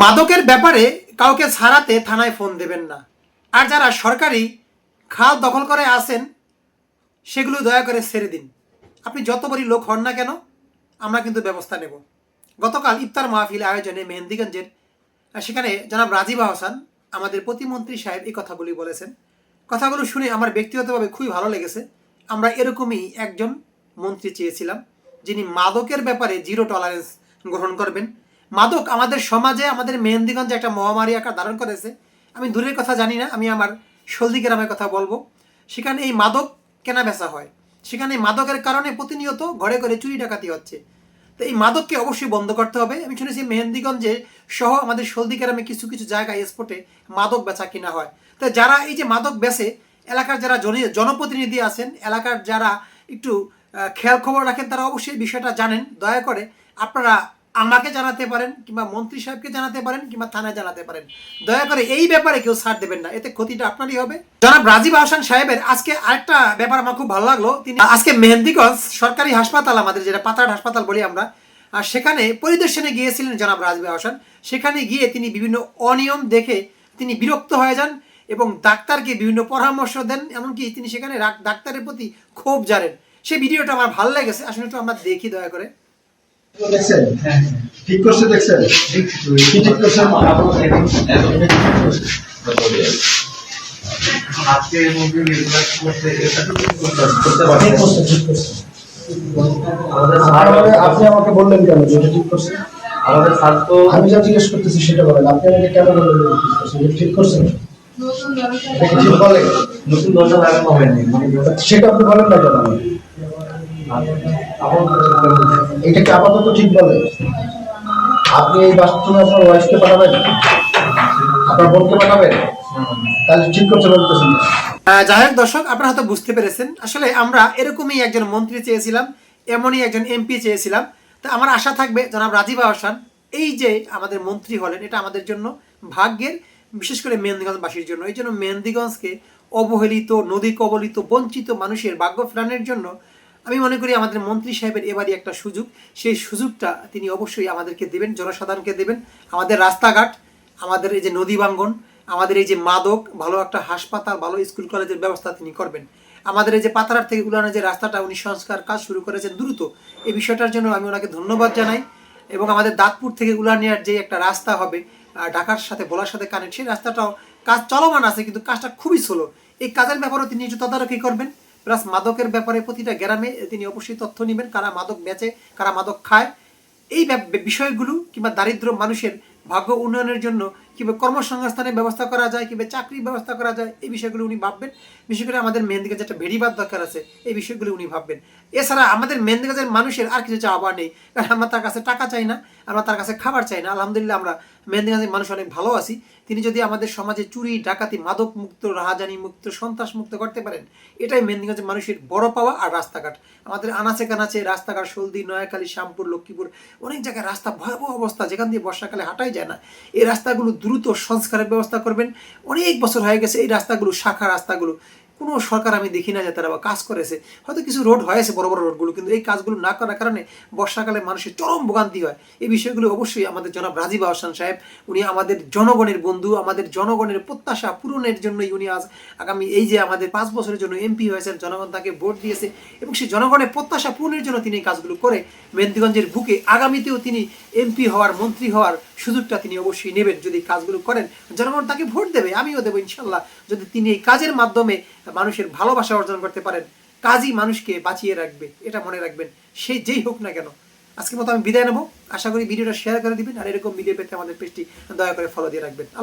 মাদকের ব্যাপারে কাউকে ছাড়াতে থানায় ফোন দেবেন না। আর যারা সরকারি খাল দখল করে আসেন সেগুলো দয়া করে ছেড়ে দিন। আপনি যত বড়ই লোক হন না কেন, আমরা কিন্তু ব্যবস্থা নেব। গতকাল ইফতার মাহফিল আয়োজনে মেহেন্দিগঞ্জের সেখানে জনাব রাজীব আহসান আমাদের প্রতিমন্ত্রী সাহেব এই কথাগুলি বলেছেন। কথাগুলো শুনে আমার ব্যক্তিগতভাবে খুবই ভালো লেগেছে। আমরা এরকমই একজন মন্ত্রী চেয়েছিলাম, যিনি মাদকের ব্যাপারে জিরো টলারেন্স গ্রহণ করবেন। মাদক আমাদের সমাজে, আমাদের মেহেন্দিগঞ্জে একটা মহামারী আকার ধারণ করেছে। আমি দূরের কথা জানি না, আমি আমার সলদি গ্রামের কথা বলবো। সেখানে এই মাদক কেনা বেচা হয়, সেখানে মাদকের কারণে প্রতিনিয়ত ঘরে ঘরে চুরি ডাকাতি হচ্ছে। তো এই মাদককে অবশ্যই বন্ধ করতে হবে। আমি শুনেছি মেহেন্দিগঞ্জে সহ আমাদের সলদি গ্রামে কিছু কিছু জায়গায় স্পটে মাদক বেচা কিনা হয়। তো যারা এই যে মাদক বেচে, এলাকার যারা জনপ্রতিনিধি আছেন, এলাকার যারা একটু খেয়াল খবর রাখেন, তারা অবশ্যই বিষয়টা জানেন। দয়া করে আপনারা আমাকে জানাতে পারেন, কিংবা মন্ত্রী সাহেবকে জানাতে পারেন, কিংবা থানায় জানাতে পারেন। দয়া করে এই ব্যাপারে কেউ ছাড় দেবেন না, এতে ক্ষতিটা আপনারই হবে। জনাব রাজীব আহসান সাহেবের আজকে আরেকটা ব্যাপার আমার খুব ভালো লাগলো। তিনি আজকে মেহেন্দিগঞ্জ সরকারি হাসপাতাল, আমাদের যেটা পাতাড় হাসপাতাল বলি আমরা, আর সেখানে পরিদর্শনে গিয়েছিলেন জনাব রাজীব আহসান। সেখানে গিয়ে তিনি বিভিন্ন অনিয়ম দেখে তিনি বিরক্ত হয়ে যান এবং ডাক্তারকে বিভিন্ন পরামর্শ দেন। এমনকি তিনি সেখানে ডাক্তারের প্রতি ক্ষোভ জানেন। সেই ভিডিওটা আমার ভালো লেগেছে, আসলে একটু আমরা দেখি দয়া করে। দেখছেন? ঠিক করছে, দেখছেন? কি ঠিক করছেন? আজকে এর মধ্যে নির্বাচন করতে এটা করতে পারেন। ঠিক করছে, ঠিক করছে। আপনি আমাকে বললেন কেন যে এটা ঠিক করছে? আমাদের স্যার তো, আমি যা জিজ্ঞেস করতেছি সেটা বলেন। আপনি আমাকে কেন বললেন ঠিক করছে? এটা ঠিক করছে? ঠিক বলে নতুন দরজা লাগানো হয়নি, সেটা আপনি বলেন না কেন? এটা কি আপাতত ঠিক বলে? আপনি এই বাথরুমে আপনার ওয়াইফকে পাঠাবেন, আপনার বোনকে পাঠাবেন, তাহলে ঠিক করতে বলতেছেন। যাই হোক দর্শক, আপনারা হয়তো বুঝতে পেরেছেন, আসলে আমরা এরকমই একজন মন্ত্রী চেয়েছিলাম, এমনই একজন এমপি চেয়েছিলাম। তা আমার আশা থাকবে জনাব রাজীব আহসান এই যে আমাদের মন্ত্রী হলেন, এটা আমাদের জন্য ভাগ্যের, বিশেষ করে মেহেন্দিগঞ্জবাসীর জন্য। এই জন্য মেহেন্দিগঞ্জকে অবহেলিত, নদী কবলিত, বঞ্চিত মানুষের ভাগ্য ফেরানোর জন্য আমি মনে করি আমাদের মন্ত্রী সাহেবের এবারই একটা সুযোগ। সেই সুযোগটা তিনি অবশ্যই আমাদেরকে দেবেন, জনসাধারণকে দেবেন। আমাদের রাস্তাঘাট, আমাদের এই যে নদী বাঙ্গন, আমাদের এই যে মাদক, ভালো একটা হাসপাতাল, ভালো স্কুল কলেজের ব্যবস্থা তিনি করবেন। আমাদের এই যে পাতারহাট থেকে উলানের যে রাস্তাটা উনি সংস্কার কাজ শুরু করেছেন দ্রুত, এই বিষয়টার জন্য আমি ওনাকে ধন্যবাদ জানাই। এবং আমাদের দাঁতপুর থেকে উলানিয়ার যে একটা রাস্তা হবে ঢাকার সাথে ভোলার সাথে কানেক্ট, সেই রাস্তাটাও কাজ চলমান আছে, কিন্তু কাজটা খুবই স্লো। এই কাজের ব্যাপারেও তিনি একটু তদারকি করবেন। প্লাস মাদকের ব্যাপারে প্রতিটা গ্রামে তিনি অবশ্যই তথ্য নেবেন, কারা মাদক বেচে, কারা মাদক খায়। এই বিষয়গুলো, কিংবা দারিদ্র মানুষের ভাগ্য উন্নয়নের জন্য কিংবা কর্মসংস্থানের ব্যবস্থা করা যায়, কিংবা চাকরির ব্যবস্থা করা যায়, এই বিষয়গুলো উনি ভাববেন। বিশেষ করে আমাদের মেহেন্দিগঞ্জে একটা ভেড়িবাদ দরকার আছে, এই বিষয়গুলো উনি ভাববেন। এছাড়া আমাদের মেহেন্দিগঞ্জের মানুষের আর কিছু চাওয়া নেই, কারণ আমরা তার কাছে টাকা চাই না, আমরা তার কাছে খাবার চাই না। আলহামদুলিল্লাহ আমরা মেহেন্দিগঞ্জের মানুষ অনেক ভালো আছি। তিনি যদি আমাদের সমাজে চুরি ডাকাতি, মাদক মুক্ত, রাহাজানি মুক্ত, সন্ত্রাস মুক্ত করতে পারেন, এটাই মেহেন্দিগঞ্জের মানুষের বড় পাওয়া। আর রাস্তাঘাট, আমাদের আনাচে কানাচে রাস্তাঘাট, সলদি, নয়াখালী, শ্যামপুর, লক্ষ্মীপুর, অনেক জায়গায় রাস্তা ভয়াবহ অবস্থা, যেখান দিয়ে বর্ষাকালে হাঁটাই যায় না। এই রাস্তাগুলো দ্রুত সংস্কারের ব্যবস্থা করবেন। অনেক বছর হয়ে গেছে এই রাস্তাগুলো, শাখা রাস্তাগুলো কোনো সরকার আমি দেখি না যে তারা কাজ করেছে। হয়তো কিছু রোড হয়েছে, বড় বড় রোডগুলো, কিন্তু এই কাজগুলো না করার কারণে বর্ষাকালে মানুষের চরম ভোগান্তি হয়। এই বিষয়গুলো অবশ্যই আমাদের জনাব রাজীব আহসান সাহেব, উনি আমাদের জনগণের বন্ধু, আমাদের জনগণের প্রত্যাশা পূরণের জন্যই উনি আজ আগামী এই যে আমাদের 5 বছরের জন্য এমপি হয়েছেন, জনগণ তাকে ভোট দিয়েছে এবং সেই জনগণের প্রত্যাশা পূরণের জন্য তিনি এই কাজগুলো করে মেহেন্দিগঞ্জের বুকে আগামীতেও তিনি এমপি হওয়ার, মন্ত্রী হওয়ার সুযোগটা তিনি অবশ্যই নেবেন। যদি কাজগুলো করেন, জনগণ তাকে ভোট দেবে, আমিও দেবো ইনশাল্লাহ। যদি তিনি এই কাজের মাধ্যমে মানুষের ভালোবাসা অর্জন করতে পারেন, কাজই মানুষকে বাঁচিয়ে রাখবে, এটা মনে রাখবেন, সেই যেই হোক না কেন। আজকের মতো আমি বিদায় নেবো। আশা করি ভিডিওটা শেয়ার করে দিবেন, আর এরকম ভিডিও পেতে আমাদের পেজটি দয়া করে ফলো দিয়ে রাখবেন। আল্লাহ।